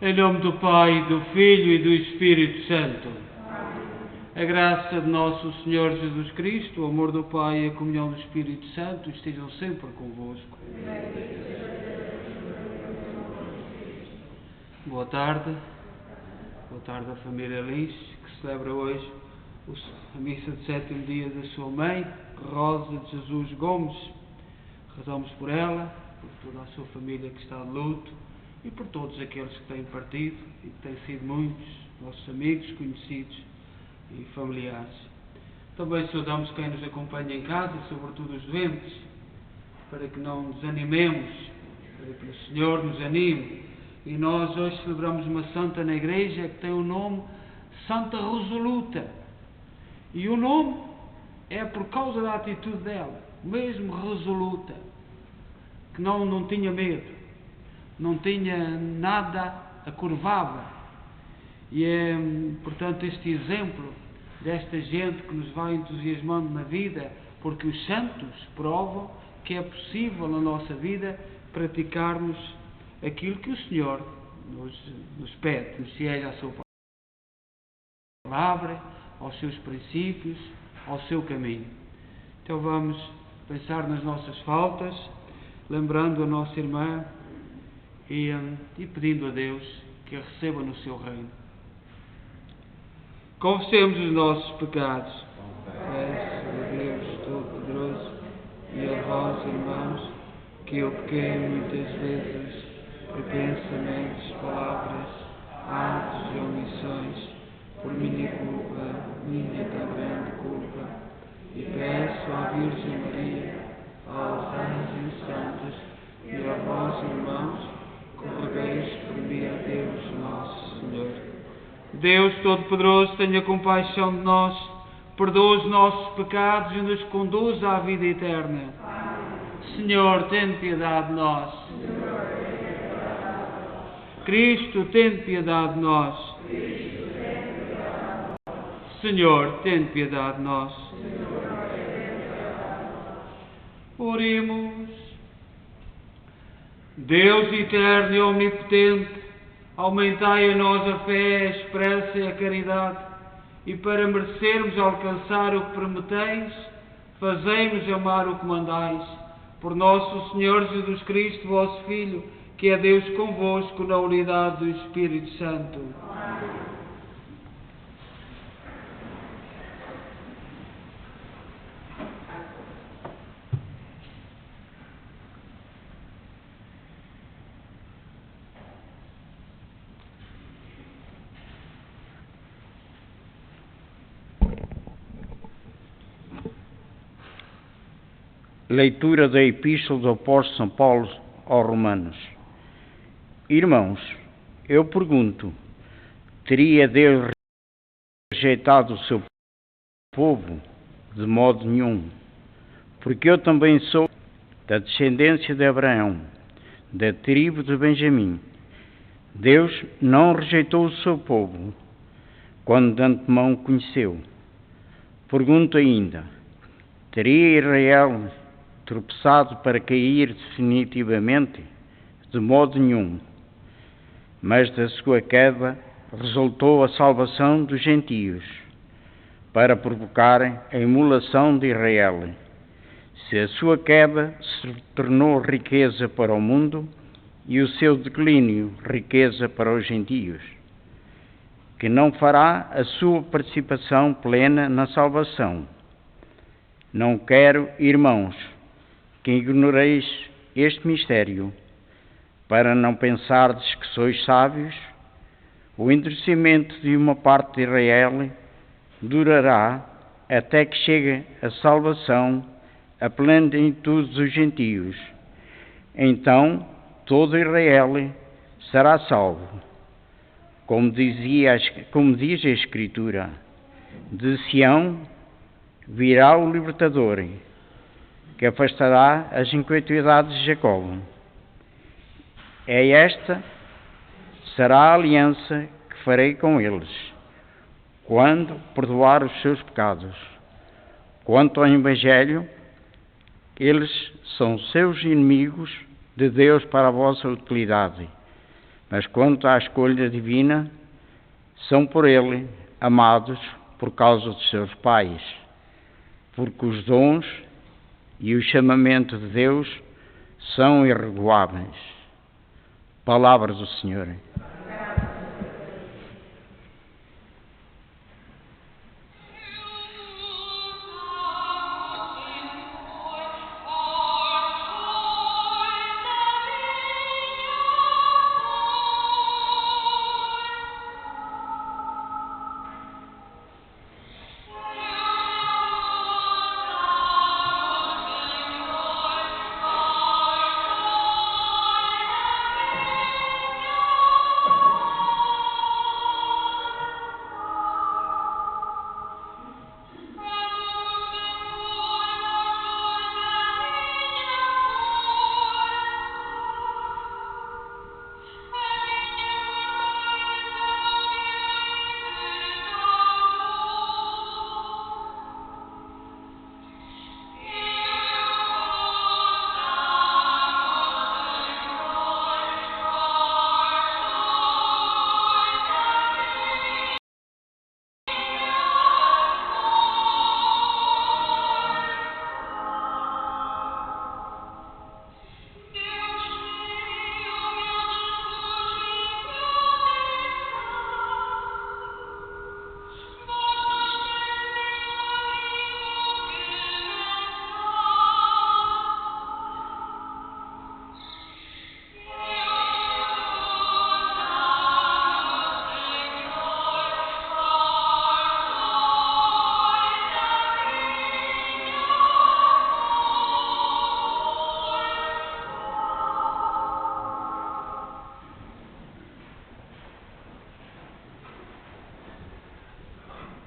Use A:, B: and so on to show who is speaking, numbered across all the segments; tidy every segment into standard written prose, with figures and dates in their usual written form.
A: Em nome do Pai, do Filho e do Espírito Santo. A graça de nosso Senhor Jesus Cristo, o amor do Pai e a comunhão do Espírito Santo estejam sempre convosco. Boa tarde. Boa tarde à família Lins, que celebra hoje a missa de 7º dia da sua mãe, Rosa de Jesus Gomes. Rezamos por ela, por toda a sua família que está de luto e por todos aqueles que têm partido e que têm sido muitos, nossos amigos, conhecidos e familiares. Também saudamos quem nos acompanha em casa, sobretudo os doentes, para que não desanimemos, para que o Senhor nos anime. E nós hoje celebramos uma santa na igreja que tem o nome Santa Resoluta. E o nome é por causa da atitude dela, mesmo resoluta, que não tinha medo, não tinha nada a curvava. E é, portanto, este exemplo desta gente que nos vai entusiasmando na vida, porque os santos provam que é possível na nossa vida praticarmos aquilo que o Senhor nos pede, nos fiéis à sua palavra, aos seus princípios, ao seu caminho. Então vamos pensar nas nossas faltas, lembrando a nossa irmã e pedindo a Deus que a receba no seu reino. Confessemos os nossos pecados. Peço a Deus Todo-Poderoso e a vós, irmãos, que eu pequei muitas vezes por pensamentos, palavras, atos e omissões, por minha culpa, minha tão grande culpa, e peço à Virgem Maria, aos anjos e santos e a vós, irmãos, que rogueis por mim a Deus nosso Senhor. Deus Todo-Poderoso, tenha compaixão de nós, perdoa os nossos pecados e nos conduz à vida eterna. Senhor, tem piedade de nós. Cristo, tem piedade de nós. Senhor, tem piedade de nós. Oremos. Deus eterno e omnipotente, aumentai a nós a fé, a esperança e a caridade, e para merecermos alcançar o que prometeis, fazei-nos amar o que mandais. Por nosso Senhor Jesus Cristo, vosso Filho, que é Deus convosco na unidade do Espírito Santo.
B: Leitura da Epístola do Apóstolo São Paulo aos Romanos. Irmãos, eu pergunto, teria Deus rejeitado o seu povo? De modo nenhum, porque eu também sou da descendência de Abraão, da tribo de Benjamim. Deus não rejeitou o seu povo, quando de antemão conheceu. Pergunto ainda, teria Israel tropeçado para cair definitivamente? De modo nenhum. Mas da sua queda resultou a salvação dos gentios, para provocarem a emulação de Israel. Se a sua queda se tornou riqueza para o mundo e o seu declínio riqueza para os gentios, que não fará a sua participação plena na salvação. Não quero, irmãos, que ignoreis este mistério, para não pensardes que sois sábios. O endurecimento de uma parte de Israel durará até que chegue a salvação a plenitude dos gentios. Então todo Israel será salvo. Como diz a Escritura, de Sião virá o libertador, que afastará as iniquidades de Jacó. Esta será a aliança que farei com eles, quando perdoar os seus pecados. Quanto ao Evangelho, eles são seus inimigos de Deus para a vossa utilidade, Mas quanto à escolha divina, são por ele amados por causa dos seus pais, porque os dons e o chamamento de Deus são irrevogáveis. Palavras do Senhor.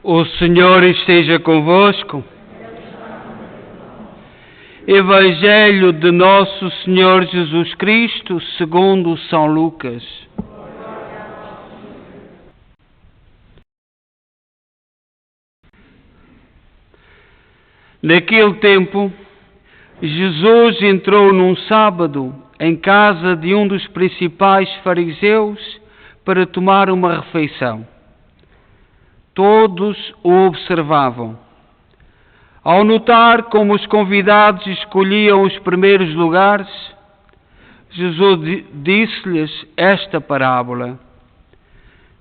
A: O Senhor esteja convosco. Evangelho de Nosso Senhor Jesus Cristo, segundo São Lucas. Naquele tempo, Jesus entrou num sábado em casa de um dos principais fariseus para tomar uma refeição. Todos o observavam. Ao notar como os convidados escolhiam os primeiros lugares, Jesus disse-lhes esta parábola: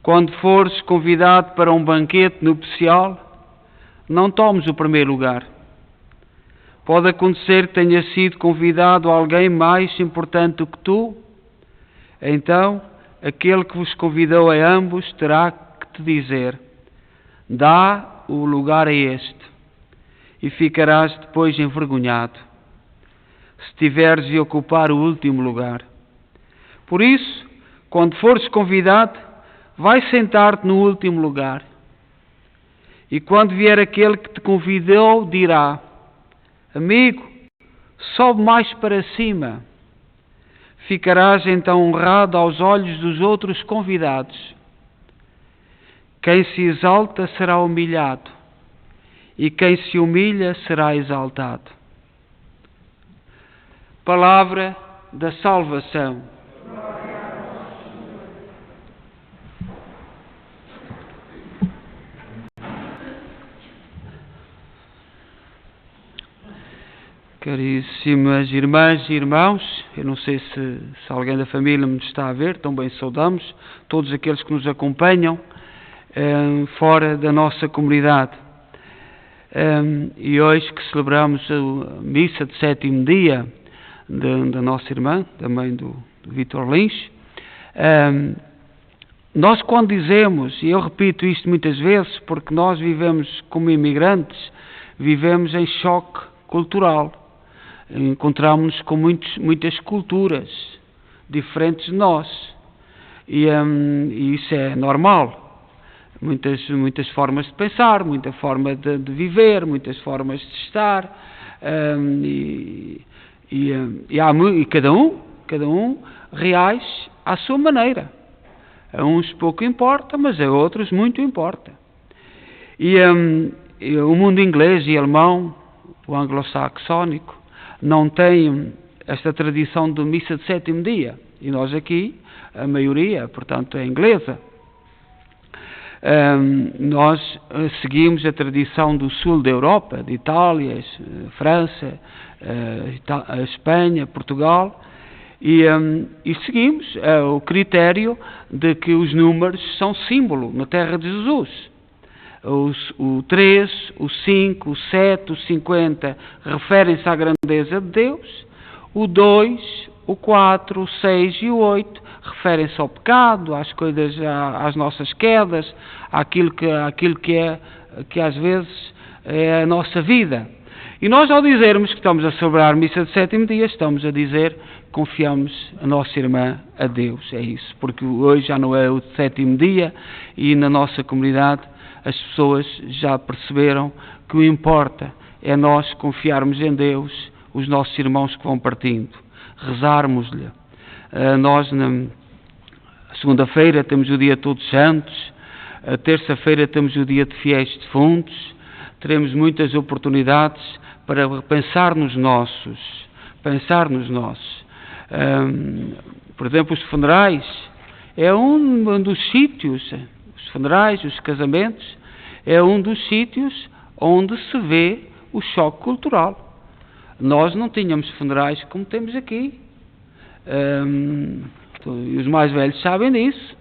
A: quando fores convidado para um banquete nupcial, não tomes o primeiro lugar. Pode acontecer que tenha sido convidado alguém mais importante do que tu. Então, aquele que vos convidou a ambos terá que te dizer: dá o lugar a este, e ficarás depois envergonhado, se tiveres de ocupar o último lugar. Por isso, quando fores convidado, vai sentar-te no último lugar. E quando vier aquele que te convidou, dirá: amigo, sobe mais para cima. Ficarás então honrado aos olhos dos outros convidados. Quem se exalta será humilhado, e quem se humilha será exaltado. Palavra da salvação. Caríssimas irmãs e irmãos, eu não sei se alguém da família me está a ver, também saudamos todos aqueles que nos acompanham fora da nossa comunidade. E hoje que celebramos a missa de sétimo dia da nossa irmã, da mãe do Vítor Lins, nós quando dizemos, e eu repito isto muitas vezes, porque nós vivemos como imigrantes, vivemos em choque cultural, encontramos-nos com muitas culturas diferentes de nós, e isso é normal. Muitas formas de pensar, muita forma de viver, muitas formas de estar, e cada um reage à sua maneira. A uns pouco importa, mas a outros muito importa. E o mundo inglês e alemão, o anglo-saxónico, não tem esta tradição de missa de sétimo dia. E nós aqui, a maioria, portanto, é inglesa. Nós seguimos a tradição do sul da Europa, de Itália, França, Espanha, Portugal, e seguimos o critério de que os números são símbolo na terra de Jesus. O 3, o 5, o 7, o 50 referem-se à grandeza de Deus, o 2, o 4, o 6 e o 8 referem-se ao pecado, às coisas, às nossas quedas, àquilo que às vezes é a nossa vida. E nós, ao dizermos que estamos a celebrar a missa de sétimo dia, estamos a dizer que confiamos a nossa irmã a Deus. É isso, porque hoje já não é o sétimo dia e na nossa comunidade as pessoas já perceberam que o que importa é nós confiarmos em Deus, os nossos irmãos que vão partindo, rezarmos-lhe. Nós, na segunda-feira, temos o dia de Todos Santos, a terça-feira temos o dia de Fiéis Defuntos, teremos muitas oportunidades para pensar nos nossos. Por exemplo, os funerais é um dos sítios, os funerais, os casamentos, é um dos sítios onde se vê o choque cultural. Nós não tínhamos funerais como temos aqui. E os mais velhos sabem disso.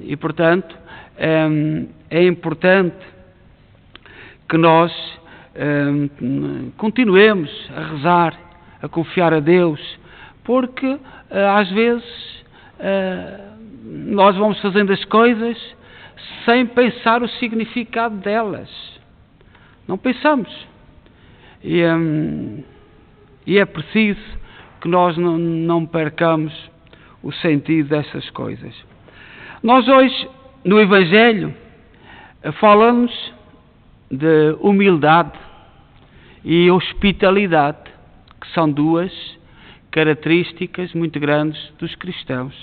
A: E, portanto, é importante que nós continuemos a rezar, a confiar a Deus, porque às vezes nós vamos fazendo as coisas sem pensar o significado delas. Não pensamos. E é preciso que nós não percamos o sentido dessas coisas. Nós hoje, no Evangelho, falamos de humildade e hospitalidade, que são duas características muito grandes dos cristãos.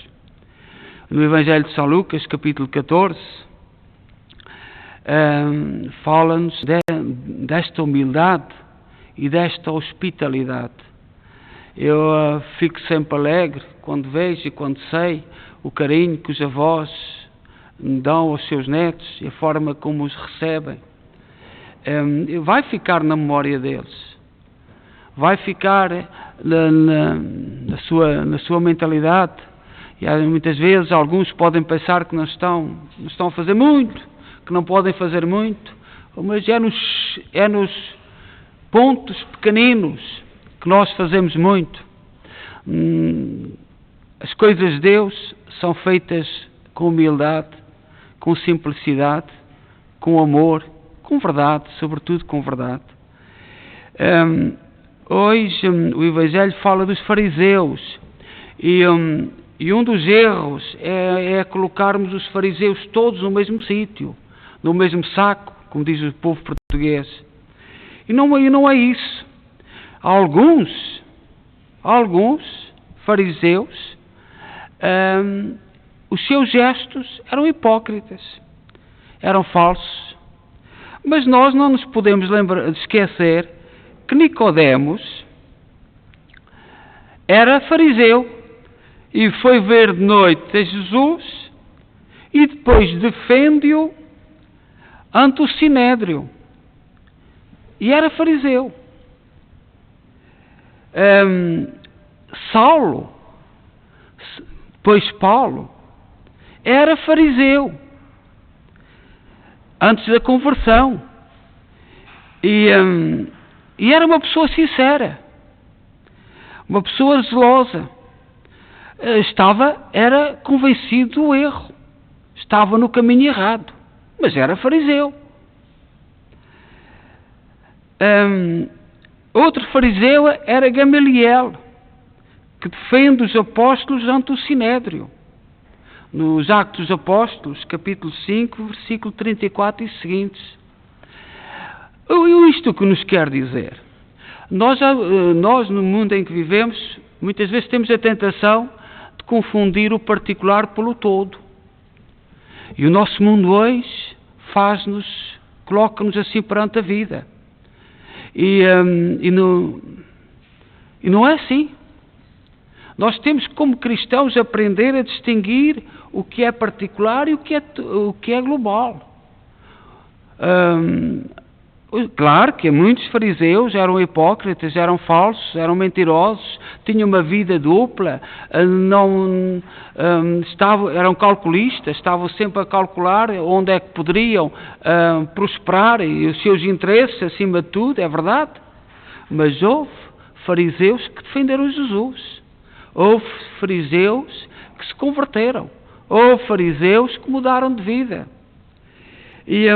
A: No Evangelho de São Lucas, capítulo 14, fala-nos desta humildade e desta hospitalidade. Eu fico sempre alegre quando vejo e quando sei o carinho que os avós dão aos seus netos e a forma como os recebem. Vai ficar na memória deles, vai ficar na sua mentalidade. E muitas vezes alguns podem pensar que não estão a fazer muito, que não podem fazer muito, mas é nos pontos pequeninos que nós fazemos muito. As coisas de Deus são feitas com humildade, com simplicidade, com amor, com verdade, sobretudo com verdade. Hoje o Evangelho fala dos fariseus e um dos erros é colocarmos os fariseus todos no mesmo sítio, no mesmo saco, como diz o povo português. E não é isso. Alguns fariseus, os seus gestos eram hipócritas, eram falsos. Mas nós não nos podemos esquecer que Nicodemos era fariseu e foi ver de noite a Jesus e depois defende-o ante o Sinédrio. E era fariseu. Saulo, pois Paulo, era fariseu antes da conversão. E era uma pessoa sincera, uma pessoa zelosa. Era convencido do erro, estava no caminho errado, mas era fariseu. Outro fariseu era Gamaliel, que defende os apóstolos ante o Sinédrio. Nos Atos dos Apóstolos, capítulo 5, versículo 34 e seguintes. Isto que nos quer dizer? Nós, no mundo em que vivemos, muitas vezes temos a tentação de confundir o particular pelo todo. E o nosso mundo hoje coloca-nos assim perante a vida. E não é assim. Nós temos, como cristãos, aprender a distinguir o que é particular e o que é global. Claro que muitos fariseus eram hipócritas, eram falsos, eram mentirosos, tinham uma vida dupla, eram calculistas, estavam sempre a calcular onde é que poderiam prosperar e os seus interesses acima de tudo, é verdade. Mas houve fariseus que defenderam Jesus, houve fariseus que se converteram, houve fariseus que mudaram de vida. E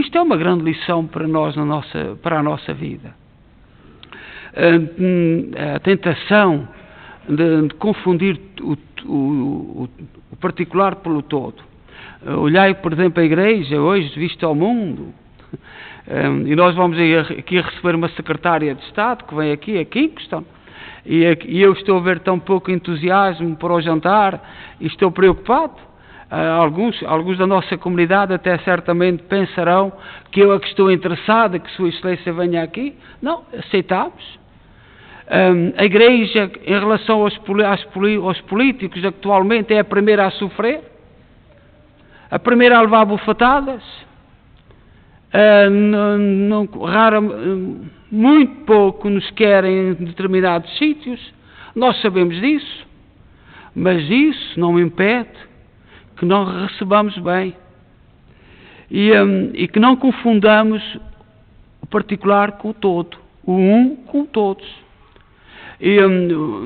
A: isto é uma grande lição para nós, para a nossa vida. A tentação de confundir o particular pelo todo. Olhai, por exemplo, a igreja hoje, vista ao mundo, e nós vamos aqui a receber uma secretária de Estado que vem aqui, a Kingston, e eu estou a ver tão pouco entusiasmo para o jantar e estou preocupado. Alguns da nossa comunidade até certamente pensarão que eu é que estou interessado que Sua Excelência venha aqui. Não, aceitamos. A Igreja, em relação aos políticos, atualmente é a primeira a sofrer, a primeira a levar bufetadas, muito pouco nos querem em determinados sítios, nós sabemos disso, mas isso não impede que nós recebamos bem e que não confundamos o particular com o todo, o um com todos. E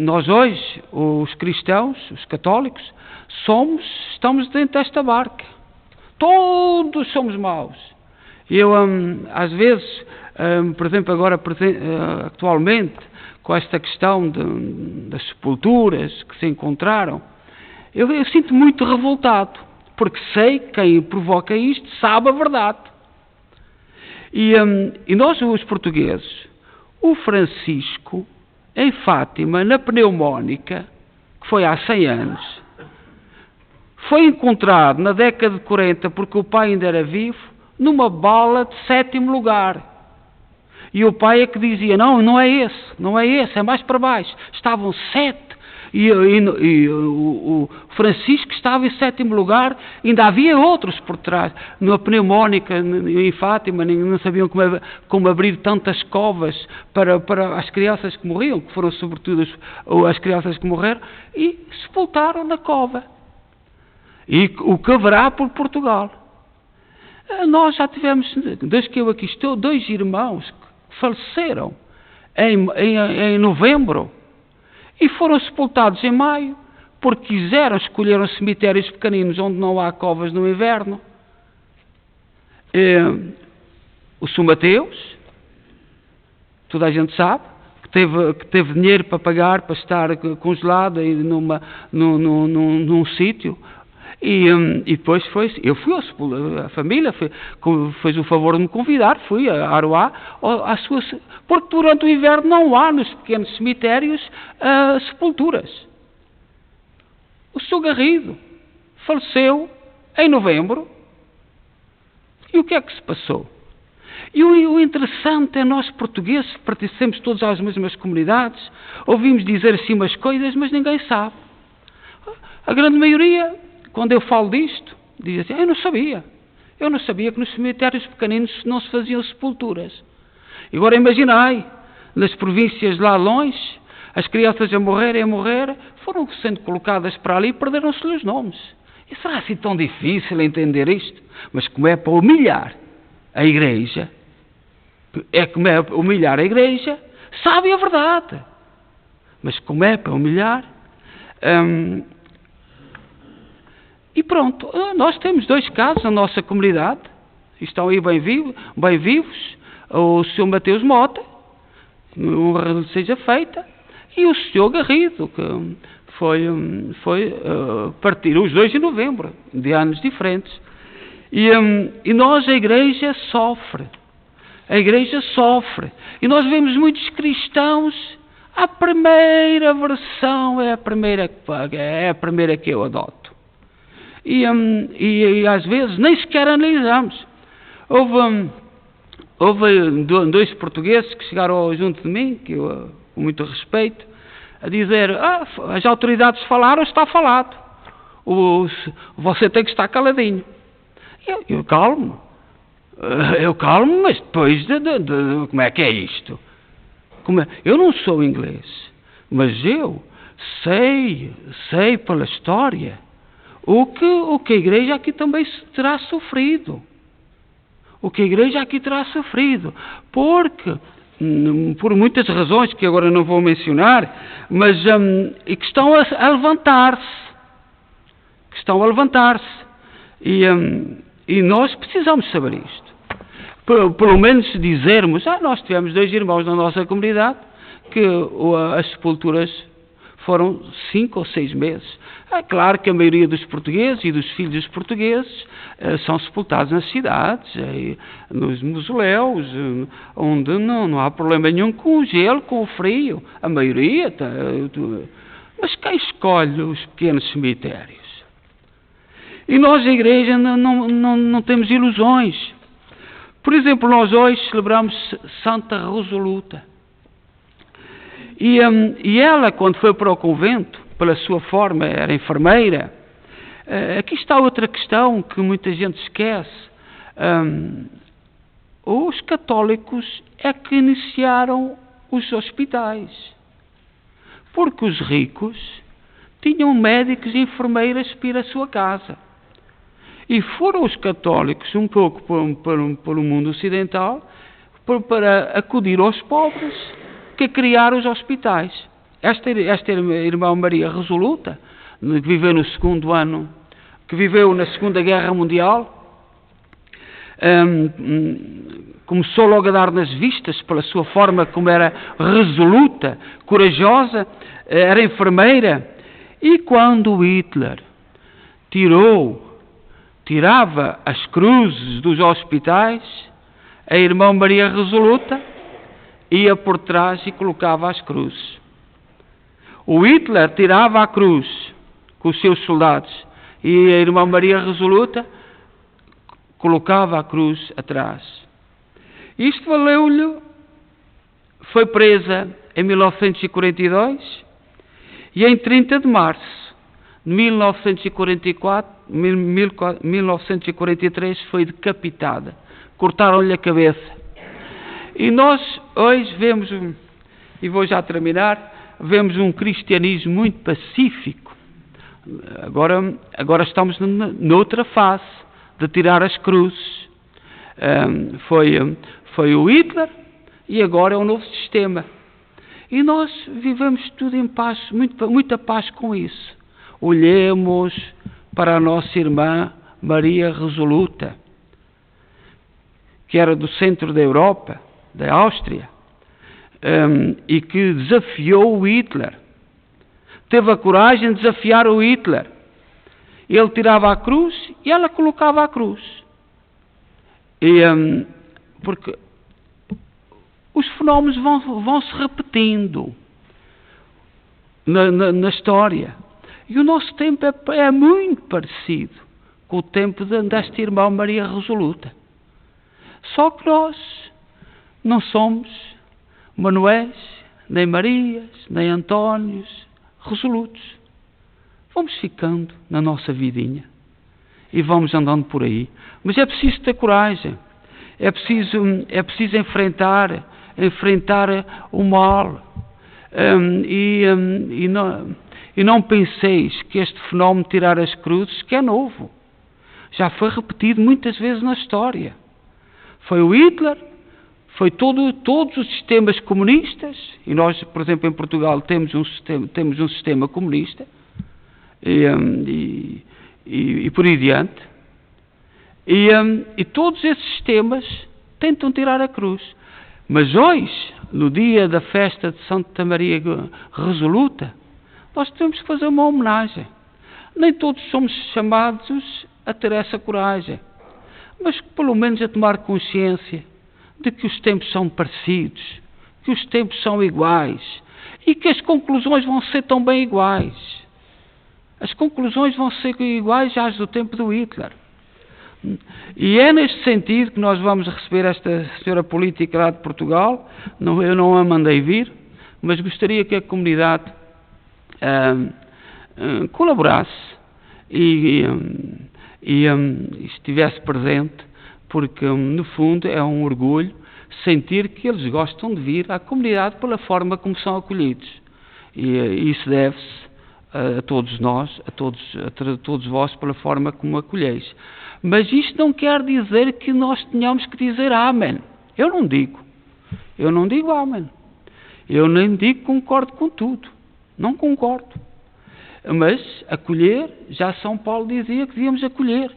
A: nós hoje, os cristãos, os católicos, estamos dentro desta barca. Todos somos maus. Eu, às vezes, por exemplo, agora, atualmente, com esta questão das sepulturas que se encontraram, eu sinto muito revoltado, porque sei que quem provoca isto sabe a verdade. E nós, os portugueses, o Francisco, em Fátima, na pneumónica, que foi há 100 anos, foi encontrado na década de 40, porque o pai ainda era vivo, numa bala de 7º lugar. E o pai é que dizia, não é esse, é mais para baixo. Estavam 7. E o Francisco estava em 7º lugar, ainda havia outros por trás. Na pneumónica, em Fátima, não sabiam como abrir tantas covas para as crianças que morriam, que foram sobretudo as crianças que morreram, e sepultaram na cova. E o que haverá por Portugal. Nós já tivemos, desde que eu aqui estou, 2 irmãos que faleceram em novembro. E foram sepultados em maio, porque escolheram cemitérios pequeninos onde não há covas no inverno. O São Mateus, toda a gente sabe, que teve dinheiro para pagar, para estar congelado num sítio. E depois eu fui a família fez o favor de me convidar, fui a Aroá, porque durante o inverno não há nos pequenos cemitérios sepulturas. O Sr. Garrido faleceu em novembro. E o que é que se passou? E o interessante é nós portugueses, pertencemos todos às mesmas comunidades, ouvimos dizer assim umas coisas, mas ninguém sabe. A grande maioria, quando eu falo disto, diz assim, eu não sabia que nos cemitérios pequeninos não se faziam sepulturas. E agora imaginai, nas províncias lá longe, as crianças a morrer, foram sendo colocadas para ali e perderam-se-lhe os nomes. E será assim tão difícil entender isto? Mas como é para humilhar a Igreja, sabe a verdade. Mas como é para humilhar... E pronto, nós temos 2 casos na nossa comunidade, estão aí bem vivos, o Sr. Mateus Mota, honra lhe seja feita, e o Sr. Garrido, que foi partir, os 2 em novembro, de anos diferentes. E nós, a Igreja sofre, e nós vemos muitos cristãos, a primeira versão é a primeira que eu adoto. E às vezes nem sequer analisamos. Houve 2 portugueses que chegaram junto de mim, que eu com muito respeito, a dizer, as autoridades falaram, está falado. Você tem que estar caladinho. Eu calmo. Eu calmo, mas depois como é que é isto? Eu não sou inglês, mas eu sei pela história o que a Igreja aqui também terá sofrido. O que a Igreja aqui terá sofrido. Porque, por muitas razões que agora não vou mencionar, mas e que estão a levantar-se. Que estão a levantar-se. E nós precisamos saber isto. Pelo menos dizermos, nós tivemos 2 irmãos na nossa comunidade que as sepulturas foram 5 ou 6 meses. É claro que a maioria dos portugueses e dos filhos dos portugueses são sepultados nas cidades, nos mausoléus, onde não há problema nenhum com o gelo, com o frio. A maioria. Mas quem escolhe os pequenos cemitérios? E nós, a Igreja, não temos ilusões. Por exemplo, nós hoje celebramos Santa Resoluta. E ela, quando foi para o convento, pela sua forma, era enfermeira. Aqui está outra questão que muita gente esquece. Os católicos é que iniciaram os hospitais. Porque os ricos tinham médicos e enfermeiras para ir à sua casa. E foram os católicos, um pouco pelo mundo ocidental, para acudir aos pobres, que criaram os hospitais. Esta irmã Maria Resoluta, que viveu no 2º ano, que viveu na Segunda Guerra Mundial, começou logo a dar nas vistas pela sua forma como era resoluta, corajosa, era enfermeira. E quando Hitler tirava as cruzes dos hospitais, a irmã Maria Resoluta ia por trás e colocava as cruzes. O Hitler tirava a cruz com os seus soldados e a irmã Maria Resoluta colocava a cruz atrás. Isto valeu-lhe, foi presa em 1942 e em 30 de março de 1943 foi decapitada. Cortaram-lhe a cabeça. E nós hoje vemos, e vou já terminar, vemos um cristianismo muito pacífico. Agora estamos noutra fase de tirar as cruzes. Foi o Hitler e agora é o novo sistema. E nós vivemos tudo em paz, muita paz com isso. Olhemos para a nossa irmã Maria Resoluta, que era do centro da Europa, da Áustria, e que desafiou o Hitler. Teve a coragem de desafiar o Hitler. Ele tirava a cruz e ela colocava a cruz. Porque os fenómenos vão se repetindo na história. E o nosso tempo é muito parecido com o tempo desta irmã Maria Resoluta. Só que nós não somos Manuéis, nem Marias, nem Antónios resolutos. Vamos ficando na nossa vidinha e vamos andando por aí. Mas é preciso ter coragem. É preciso enfrentar o mal. E não penseis que este fenómeno de tirar as cruzes que é novo. Já foi repetido muitas vezes na história. Foi o Hitler, foi todos os sistemas comunistas, e nós, por exemplo, em Portugal temos um sistema comunista, e por aí diante. E todos esses sistemas tentam tirar a cruz. Mas hoje, no dia da festa de Santa Maria Resoluta, nós temos que fazer uma homenagem. Nem todos somos chamados a ter essa coragem, mas pelo menos a tomar consciência de que os tempos são parecidos, que os tempos são iguais e que as conclusões vão ser também iguais. As conclusões vão ser iguais às do tempo do Hitler. E é neste sentido que nós vamos receber esta senhora política lá de Portugal. Eu não a mandei vir, mas gostaria que a comunidade colaborasse e estivesse presente, porque no fundo é um orgulho sentir que eles gostam de vir à comunidade pela forma como são acolhidos, e isso deve-se a todos nós, a todos vós, pela forma como acolheis. Mas isto não quer dizer que nós tenhamos que dizer amém. Eu não digo amém. Eu nem digo que concordo com tudo. Não concordo. Mas acolher, já São Paulo dizia que devíamos acolher.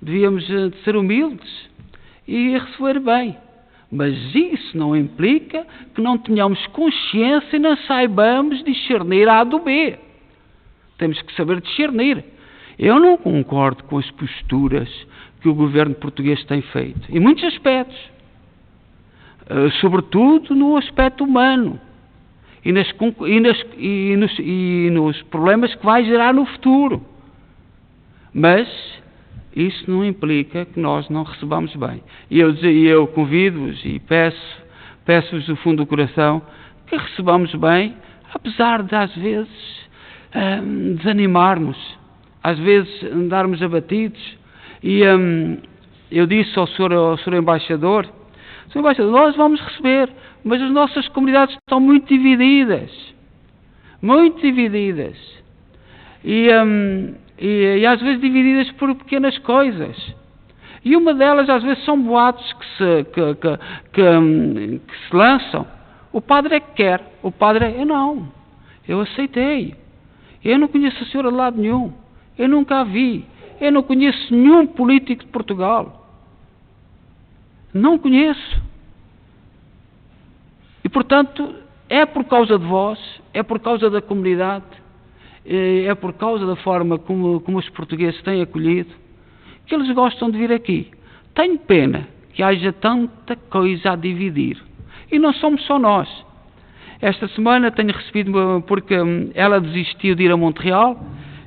A: Devíamos ser humildes e receber bem. Mas isso não implica que não tenhamos consciência e não saibamos discernir A do B. Temos que saber discernir. Eu não concordo com as posturas que o governo português tem feito, em muitos aspectos, sobretudo no aspecto humano e nos problemas que vai gerar no futuro. Mas isso não implica que nós não recebamos bem. E eu convido-vos e peço-vos do fundo do coração que recebamos bem, apesar de às vezes desanimarmos, às vezes andarmos abatidos. E eu disse ao Sr. Embaixador, Sr. Embaixador, nós vamos receber, mas as nossas comunidades estão muito divididas. E às vezes divididas por pequenas coisas. E uma delas às vezes são boatos que se lançam. O padre é que quer, o padre é... Eu aceitei. Eu não conheço a senhora de lado nenhum. Eu nunca a vi. Eu não conheço nenhum político de Portugal. Não conheço. E, portanto, é por causa de vós, é por causa da comunidade, é por causa da forma como os portugueses têm acolhido, que eles gostam de vir aqui. Tenho pena que haja tanta coisa a dividir. E não somos só nós. Esta semana tenho recebido, porque ela desistiu de ir a Montreal,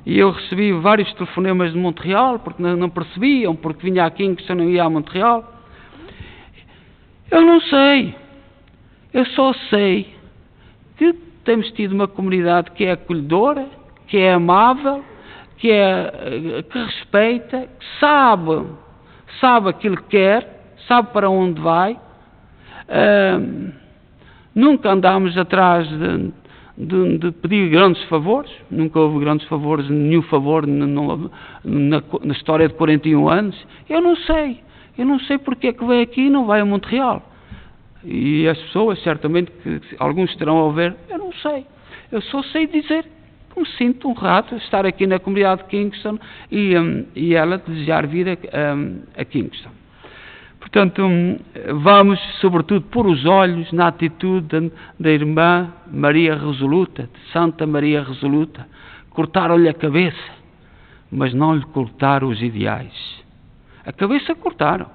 A: e eu recebi vários telefonemas de Montreal, porque não percebiam, porque vinha aqui em que eu não ia a Montreal. Eu não sei. Eu só sei que temos tido uma comunidade que é acolhedora, que é amável, que respeita, que sabe aquilo que quer, sabe para onde vai. Nunca andámos atrás de pedir grandes favores, nunca houve grandes favores, nenhum favor na história de 41 anos. Eu não sei porque é que veio aqui e não vai a Montreal. E as pessoas, certamente, que alguns estarão a ouvir, eu não sei. Eu só sei dizer que me sinto honrado de estar aqui na comunidade de Kingston e ela desejar vir a Kingston. Portanto, vamos, sobretudo, pôr os olhos na atitude da irmã Maria Resoluta, de Santa Maria Resoluta. Cortaram-lhe a cabeça, mas não lhe cortaram os ideais. A cabeça cortaram,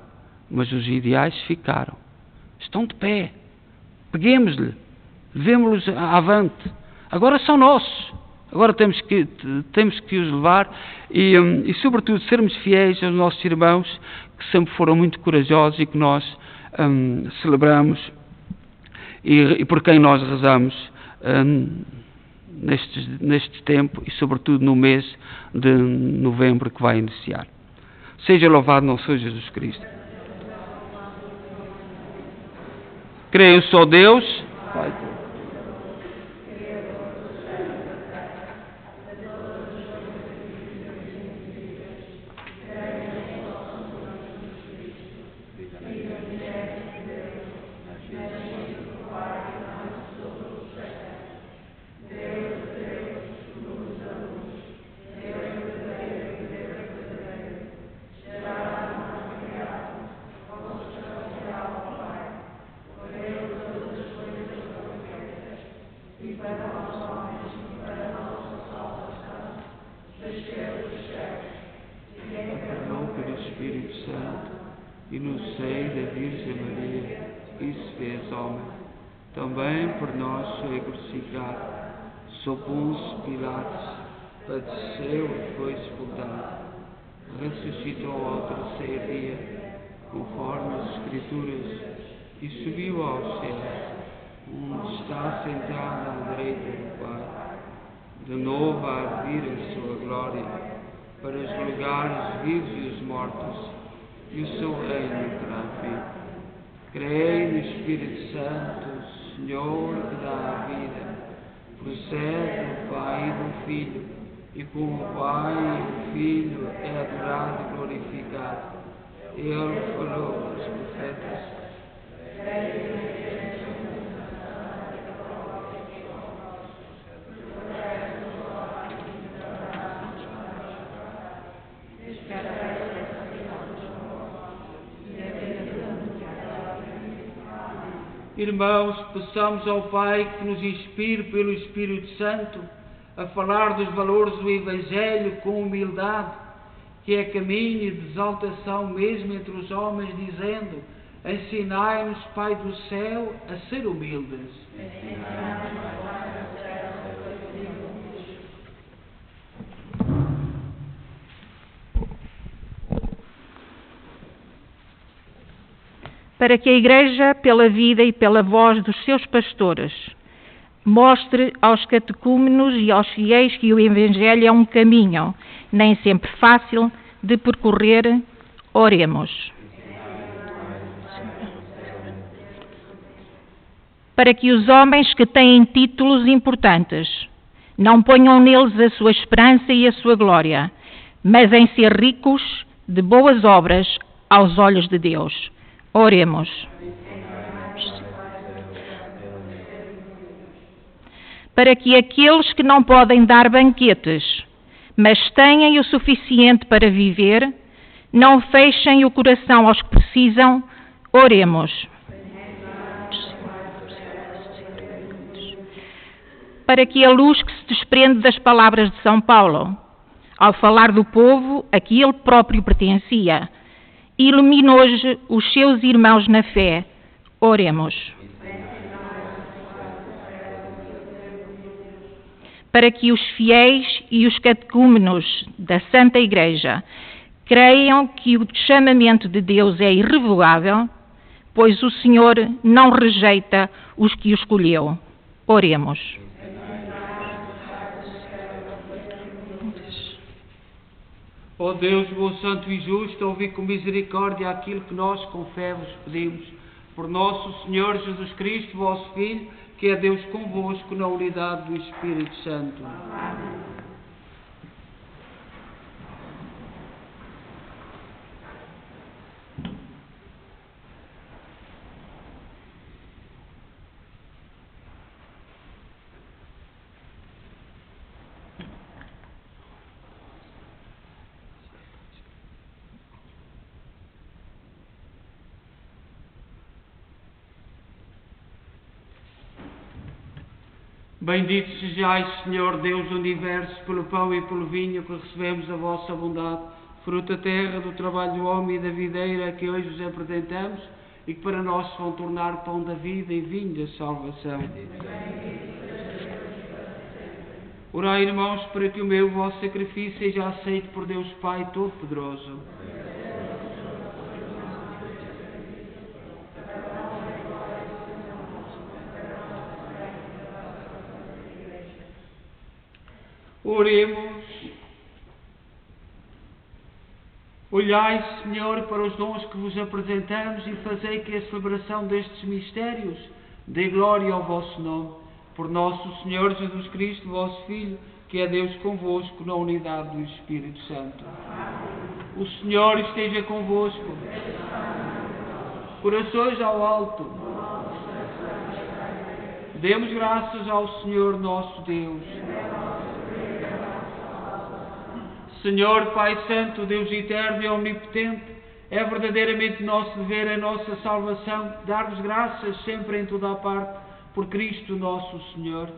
A: mas os ideais ficaram. Estão de pé. Peguemos-lhe, levemos-los avante. Agora são nossos. Agora temos que os levar e, sobretudo, sermos fiéis aos nossos irmãos que sempre foram muito corajosos e que nós celebramos e por quem nós rezamos neste tempo e, sobretudo, no mês de novembro que vai iniciar. Seja louvado nosso Senhor Jesus Cristo. Creio só Deus, Pai. E no seio da Virgem Maria, e se fez homem, também por nós foi crucificado, sob Pôncio Pilatos, padeceu e foi sepultado, ressuscitou ao terceiro dia, conforme as Escrituras, e subiu aos céus, onde está sentado à direita do Pai. de novo há de vir a sua glória, para julgar os vivos e os mortos, e o seu reino terá fim. Creio no Espírito Santo, Senhor que dá a vida, procede do Pai e do Filho, e como o Pai e o Filho é adorado e glorificado. Ele falou aos profetas. Irmãos, peçamos ao Pai que nos inspire pelo Espírito Santo a falar dos valores do Evangelho com humildade, que é caminho de exaltação mesmo entre os homens, dizendo: ensinai-nos, Pai do céu, a ser humildes.
C: Para que a Igreja, pela vida e pela voz dos seus pastores, mostre aos catecúmenos e aos fiéis que o Evangelho é um caminho, nem sempre fácil, de percorrer, oremos. Para que os homens que têm títulos importantes não ponham neles a sua esperança e a sua glória, mas em ser ricos de boas obras aos olhos de Deus. Oremos. Para que aqueles que não podem dar banquetes, mas têm o suficiente para viver, não fechem o coração aos que precisam, oremos. Para que a luz que se desprende das palavras de São Paulo, ao falar do povo a que ele próprio pertencia, ilumine hoje os seus irmãos na fé. Oremos. Para que os fiéis e os catecúmenos da Santa Igreja creiam que o chamamento de Deus é irrevogável, pois o Senhor não rejeita os que o escolheu. Oremos.
A: Ó Deus, bom, santo e justo, ouvi com misericórdia aquilo que nós com fé vos pedimos. Por nosso Senhor Jesus Cristo, vosso Filho, que é Deus convosco na unidade do Espírito Santo. Bendito sejais, Senhor Deus do Universo, pelo pão e pelo vinho que recebemos a vossa bondade, fruto da terra, do trabalho do homem e da videira que hoje vos apresentamos e que para nós se vão tornar pão da vida e vinho da salvação. Orai, irmãos, para que o meu e o vosso sacrifício seja aceito por Deus Pai Todo-Poderoso. Oremos. Olhai, Senhor, para os dons que vos apresentamos e fazei que a celebração destes mistérios dê glória ao vosso nome. Por nosso Senhor Jesus Cristo, vosso Filho, que é Deus convosco na unidade do Espírito Santo. O Senhor esteja convosco. Corações ao alto. Demos graças ao Senhor nosso Deus. Senhor, Pai Santo, Deus eterno e omnipotente, é verdadeiramente nosso dever, a nossa salvação, dar-vos graças sempre em toda a parte, por Cristo nosso Senhor.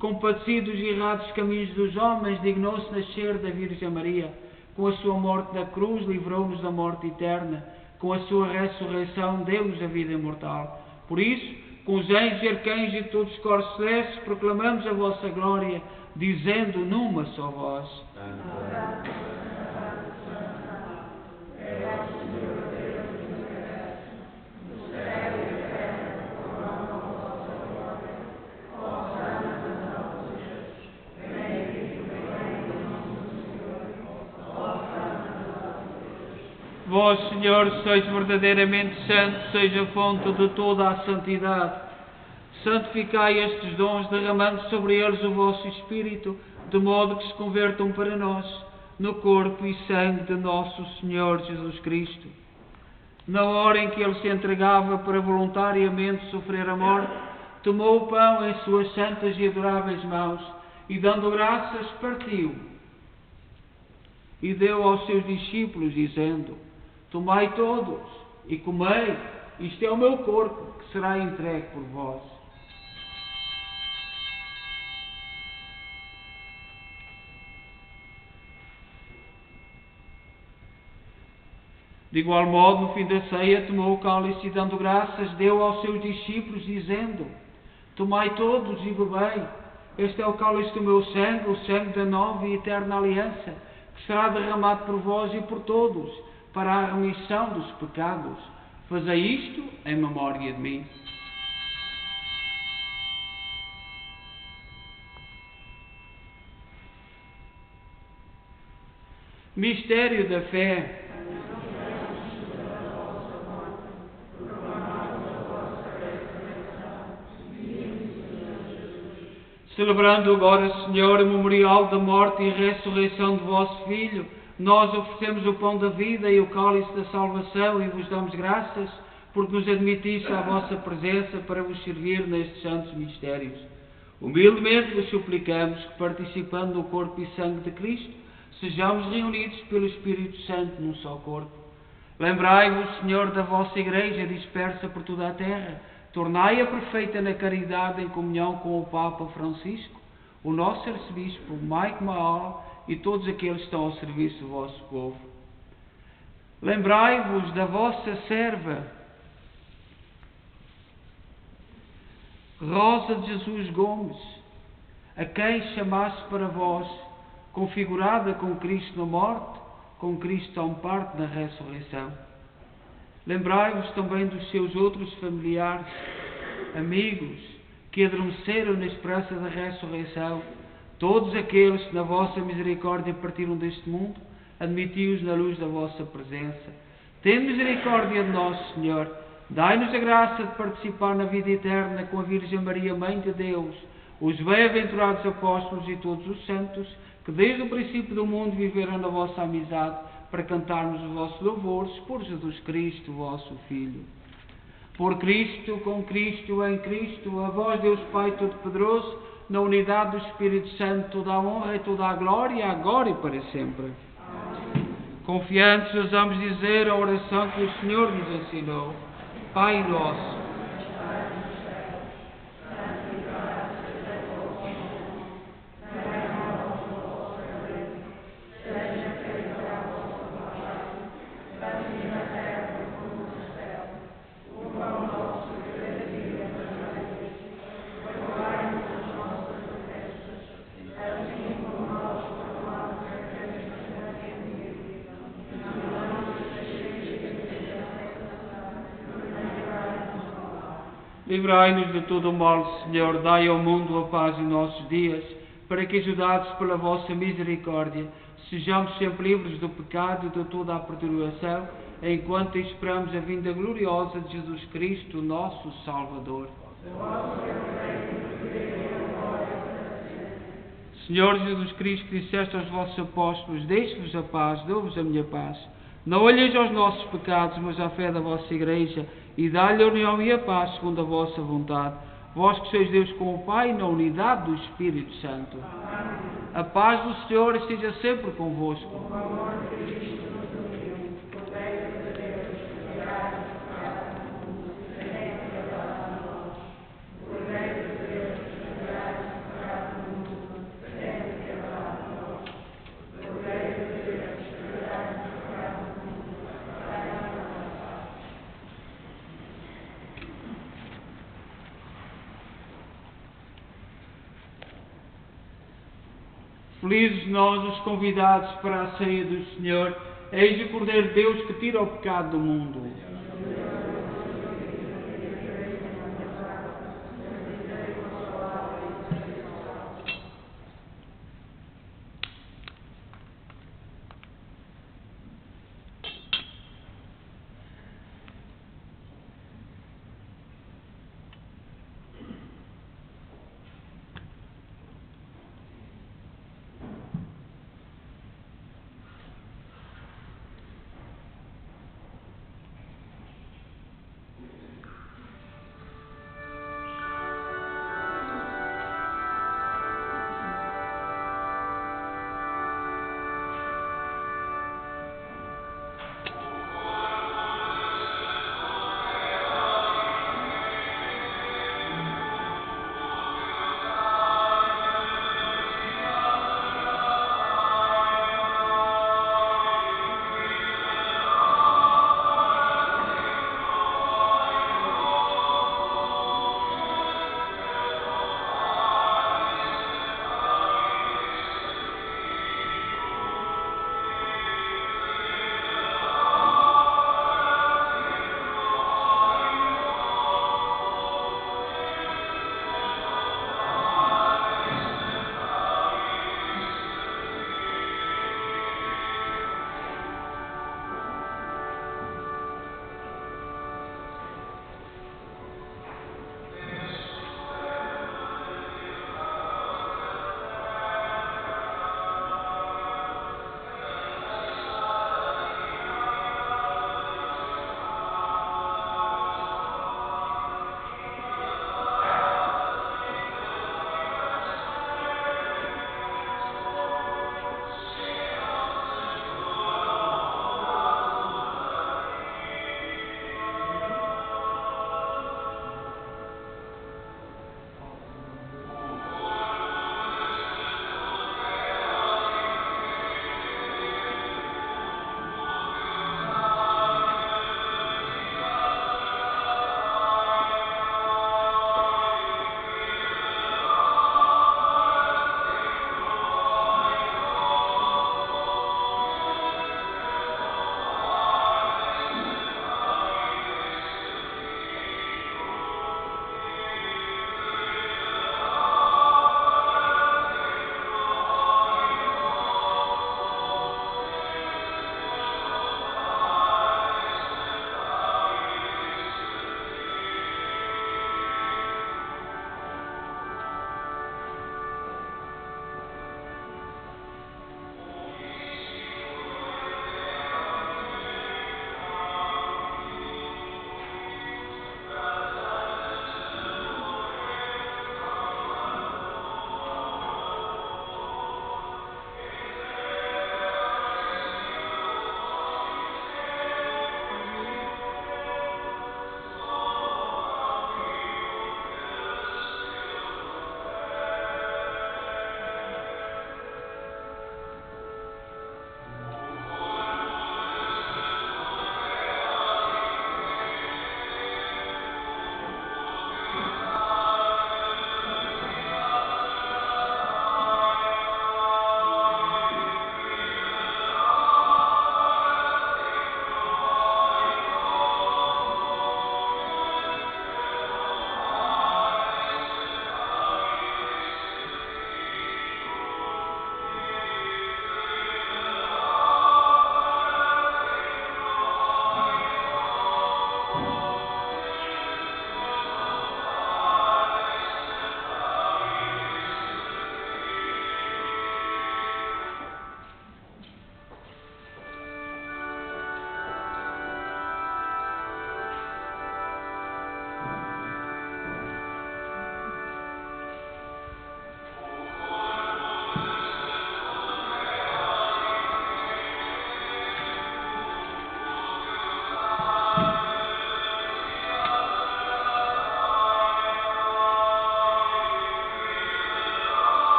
A: Compadecido dos errados caminhos dos homens, dignou-se nascer da Virgem Maria. Com a sua morte na cruz, livrou-nos da morte eterna. Com a sua ressurreição, deu-nos a vida imortal. Por isso, com os anjos e arcanjos e todos os corpos celestes, proclamamos a vossa glória, dizendo numa só voz:
D: Amém.
A: Vós, Senhor, sois verdadeiramente santo, seja a fonte de toda a santidade. Santificai estes dons, derramando sobre eles o vosso Espírito, de modo que se convertam para nós, no corpo e sangue de nosso Senhor Jesus Cristo. Na hora em que ele se entregava para voluntariamente sofrer a morte, tomou o pão em suas santas e adoráveis mãos, e dando graças, partiu. E deu aos seus discípulos, dizendo: Tomai todos e comei, isto é o meu corpo, que será entregue por vós. De igual modo, no fim da ceia, tomou o cálice e, dando graças, deu aos seus discípulos, dizendo: Tomai todos e bebei, este é o cálice do meu sangue, o sangue da nova e eterna aliança, que será derramado por vós e por todos, para a remissão dos pecados. Fazei isto em memória de mim. Mistério da fé. Celebrando agora, Senhor, o memorial da morte e ressurreição de vosso Filho, nós oferecemos o pão da vida e o cálice da salvação e vos damos graças, porque nos admitiste à vossa presença para vos servir nestes santos mistérios. Humildemente vos suplicamos que, participando do corpo e sangue de Cristo, sejamos reunidos pelo Espírito Santo num só corpo. Lembrai-vos, Senhor, da vossa Igreja dispersa por toda a terra. Tornai-a perfeita na caridade em comunhão com o Papa Francisco, o nosso arcebispo Mike Mahal e todos aqueles que estão ao serviço do vosso povo. Lembrai-vos da vossa serva Rosa de Jesus Gomes, a quem chamaste para vós, configurada com Cristo na morte, com Cristo tão parte na ressurreição. Lembrai-vos também dos seus outros familiares, amigos, que adormeceram na esperança da ressurreição, todos aqueles que na vossa misericórdia partiram deste mundo, admiti-os na luz da vossa presença. Tende misericórdia de nós, Senhor, dai-nos a graça de participar na vida eterna com a Virgem Maria, Mãe de Deus, os bem-aventurados apóstolos e todos os santos, que desde o princípio do mundo viveram na vossa amizade, para cantarmos os vossos louvores por Jesus Cristo, vosso Filho. Por Cristo, com Cristo, em Cristo, a vós, Deus Pai Todo-Poderoso, na unidade do Espírito Santo, toda a honra e toda a glória, agora e para sempre. Amém. Confiantes, ousamos dizer a oração que o Senhor nos ensinou. Pai nosso, livrai-nos de todo o mal, Senhor, dai ao mundo a paz em nossos dias, para que, ajudados pela vossa misericórdia, sejamos sempre livres do pecado e de toda a perturbação, enquanto esperamos a vinda gloriosa de Jesus Cristo, nosso Salvador. Senhor Jesus Cristo, disseste aos vossos apóstolos: deixe-vos a paz, dou-vos a minha paz. Não olheis aos nossos pecados, mas à fé da vossa Igreja, e dá-lhe a união e a paz segundo a vossa vontade. Vós que sois Deus com o Pai, na unidade do Espírito Santo. Amém. A paz do Senhor esteja sempre convosco. Felizes nós, os convidados para a ceia do Senhor. Eis o Cordeiro de Deus que tira o pecado do mundo.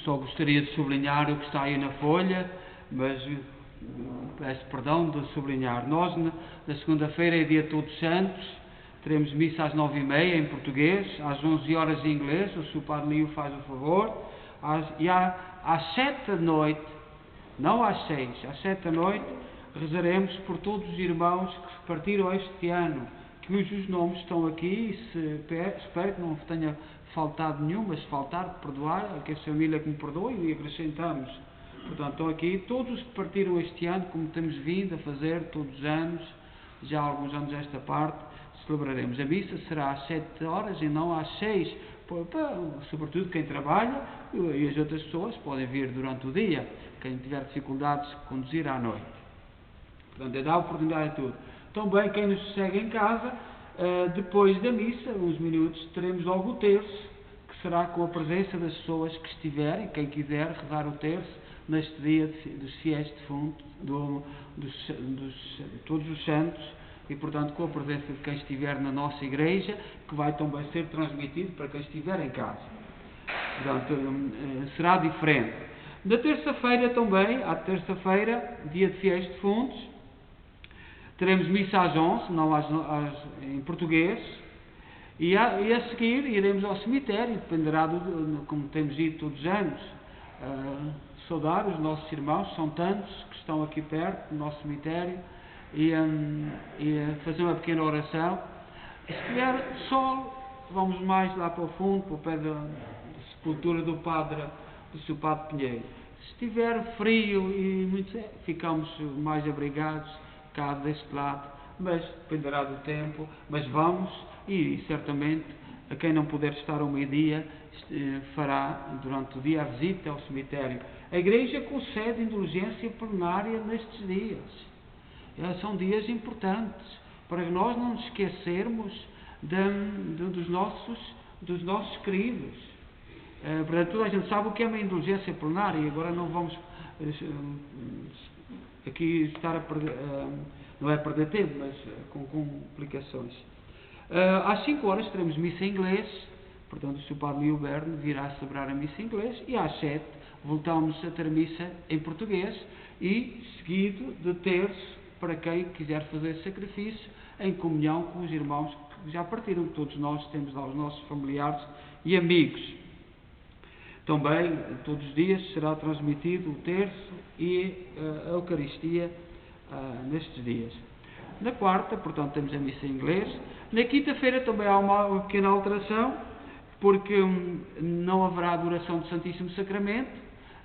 A: só gostaria de sublinhar o que está aí na folha, mas peço perdão de sublinhar. Nós, na segunda-feira, é dia de Todos Santos, teremos missa às 9h30 em português, às 11 horas em inglês, o Sr. Padre Lío faz o favor, e às 7 da noite, não às 6, às 7 da noite, rezaremos por todos os irmãos que se partiram este ano, cujos nomes estão aqui, e espero que não tenha faltado nenhum, mas se faltar, perdoar, que a família que me perdoe, e acrescentamos. Portanto, estão aqui todos os que partiram este ano, como temos vindo a fazer todos os anos, já há alguns anos esta parte, celebraremos. A missa será às 7 horas e não às 6, sobretudo quem trabalha, e as outras pessoas podem vir durante o dia, quem tiver dificuldades de conduzir à noite. Portanto, é dar oportunidade a tudo. Também quem nos segue em casa, depois da missa, uns minutos, teremos logo o terço, que será com a presença das pessoas que estiverem, quem quiser rezar o terço, neste dia dos fiéis defuntos, todos os santos, e portanto com a presença de quem estiver na nossa igreja, que vai também ser transmitido para quem estiver em casa. Portanto, será diferente. Na terça-feira também, à terça-feira, dia de fiéis defuntos, teremos missa às 11, não em português, e a seguir iremos ao cemitério, dependerá, como temos ido todos os anos, saudar os nossos irmãos, são tantos que estão aqui perto, no nosso cemitério, e fazer uma pequena oração. E se tiver sol, vamos mais lá para o fundo, para o pé da sepultura do Sr. Padre Pinheiro. Se estiver frio e muito, ficamos mais abrigados cá deste lado, mas dependerá do tempo, mas vamos, e certamente a quem não puder estar ao meio-dia, fará durante o dia a visita ao cemitério. A Igreja concede indulgência plenária nestes dias. São dias importantes, para que nós não nos esquecermos dos nossos queridos. Portanto, toda a gente sabe o que é uma indulgência plenária, e agora não vamos aqui estar a perder, não é perder tempo, mas com complicações. Às 5 horas teremos missa em inglês, portanto o Sr. Padre Lío Berne virá celebrar a missa em inglês, e às 7 voltamos a ter missa em português, e seguido de terço, para quem quiser fazer sacrifício, em comunhão com os irmãos que já partiram, todos nós temos lá os nossos familiares e amigos. Também, todos os dias, será transmitido o terço e a Eucaristia nestes dias. Na quarta, portanto, temos a missa em inglês. Na quinta-feira também há uma pequena alteração, porque não haverá adoração do Santíssimo Sacramento,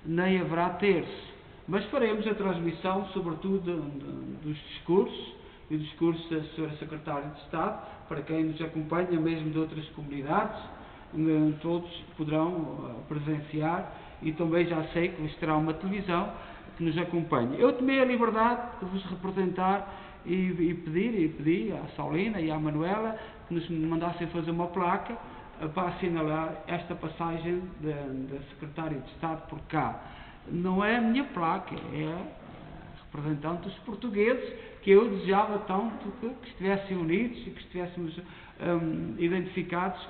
A: nem haverá terço. Mas faremos a transmissão, sobretudo, dos discursos, e do discurso da Sra. Secretária de Estado, para quem nos acompanha, mesmo de outras comunidades, todos poderão presenciar, e também já sei que terá uma televisão que nos acompanha. Eu tomei a liberdade de vos representar e pedi à Saulina e à Manuela que nos mandassem fazer uma placa para assinalar esta passagem da Secretária de Estado por cá. Não é a minha placa, é a representante dos portugueses, que eu desejava tanto que estivessem unidos e que estivéssemos identificados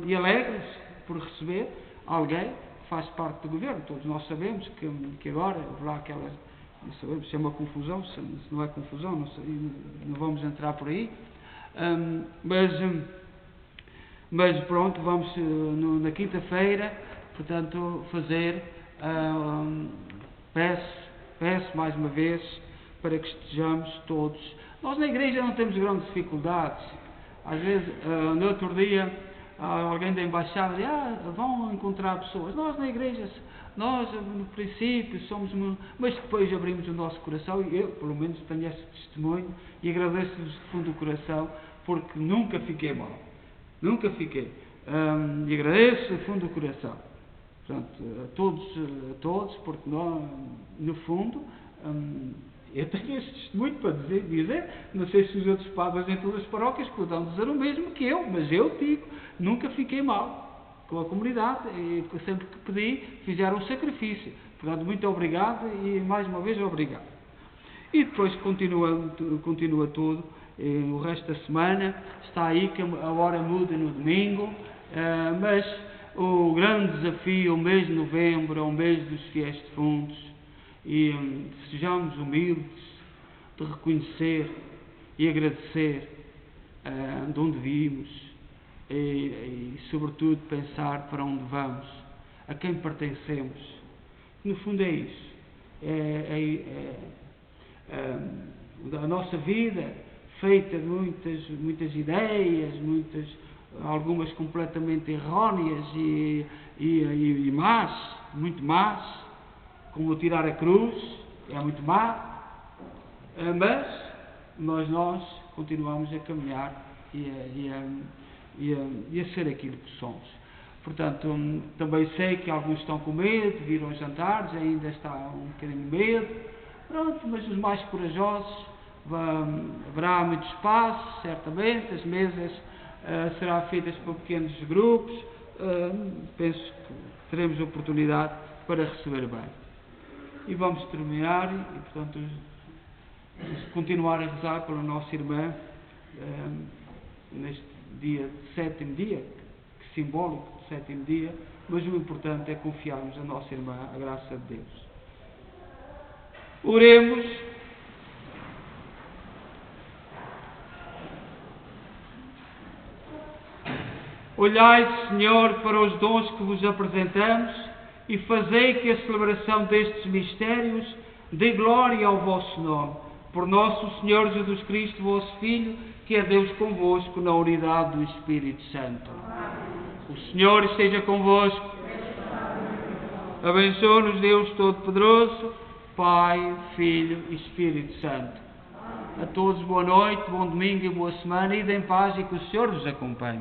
A: e alegres por receber alguém que faz parte do governo. Todos nós sabemos que agora haverá aquela, não sabemos se é uma confusão, se não é confusão, não vamos entrar por aí, mas pronto, vamos na quinta-feira, portanto, fazer. Peço mais uma vez para que estejamos todos. Nós na igreja não temos grandes dificuldades. Às vezes, no outro dia, alguém da embaixada diz, vão encontrar pessoas. Nós na igreja, nós no princípio somos, mas depois abrimos o nosso coração, e eu pelo menos tenho esse testemunho, e agradeço-vos de fundo do coração, porque nunca fiquei mal. Nunca fiquei. E agradeço de fundo do coração. Portanto, a todos, porque nós, no fundo, eu tenho esse testemunho para dizer, não sei se os outros padres em todas as paróquias poderão dizer o mesmo que eu, mas eu digo, nunca fiquei mal com a comunidade, e sempre que pedi, fizeram o sacrifício. Portanto, muito obrigado, e mais uma vez obrigado. E depois continua tudo, o resto da semana, está aí que a hora muda no domingo, mas o grande desafio, o mês de novembro, é o mês dos fiéis defuntos, e sejamos humildes de reconhecer e agradecer de onde vimos e, sobretudo, pensar para onde vamos, a quem pertencemos. No fundo é isso. A nossa vida, feita de muitas ideias, algumas completamente erróneas e más, muito más, como tirar a cruz, é muito má, mas nós continuamos a caminhar e a ser aquilo que somos. Portanto, também sei que alguns estão com medo, viram os jantares, ainda está um bocadinho de medo. Pronto, mas os mais corajosos, haverá muito espaço, certamente, as mesas serão feitas por pequenos grupos, penso que teremos oportunidade para receber bem. E vamos terminar e, portanto, continuar a rezar pela nossa irmã neste dia, sétimo dia, que simbólico do sétimo dia, mas o importante é confiarmos na nossa irmã, a graça de Deus. Oremos. Olhai, Senhor, para os dons que vos apresentamos e fazei que a celebração destes mistérios dê glória ao vosso nome. Por nosso Senhor Jesus Cristo, vosso Filho, que é Deus convosco na unidade do Espírito Santo. O Senhor esteja convosco. Abençoe-nos Deus Todo-Poderoso, Pai, Filho e Espírito Santo. A todos boa noite, bom domingo e boa semana. Ide em paz e que o Senhor vos acompanhe.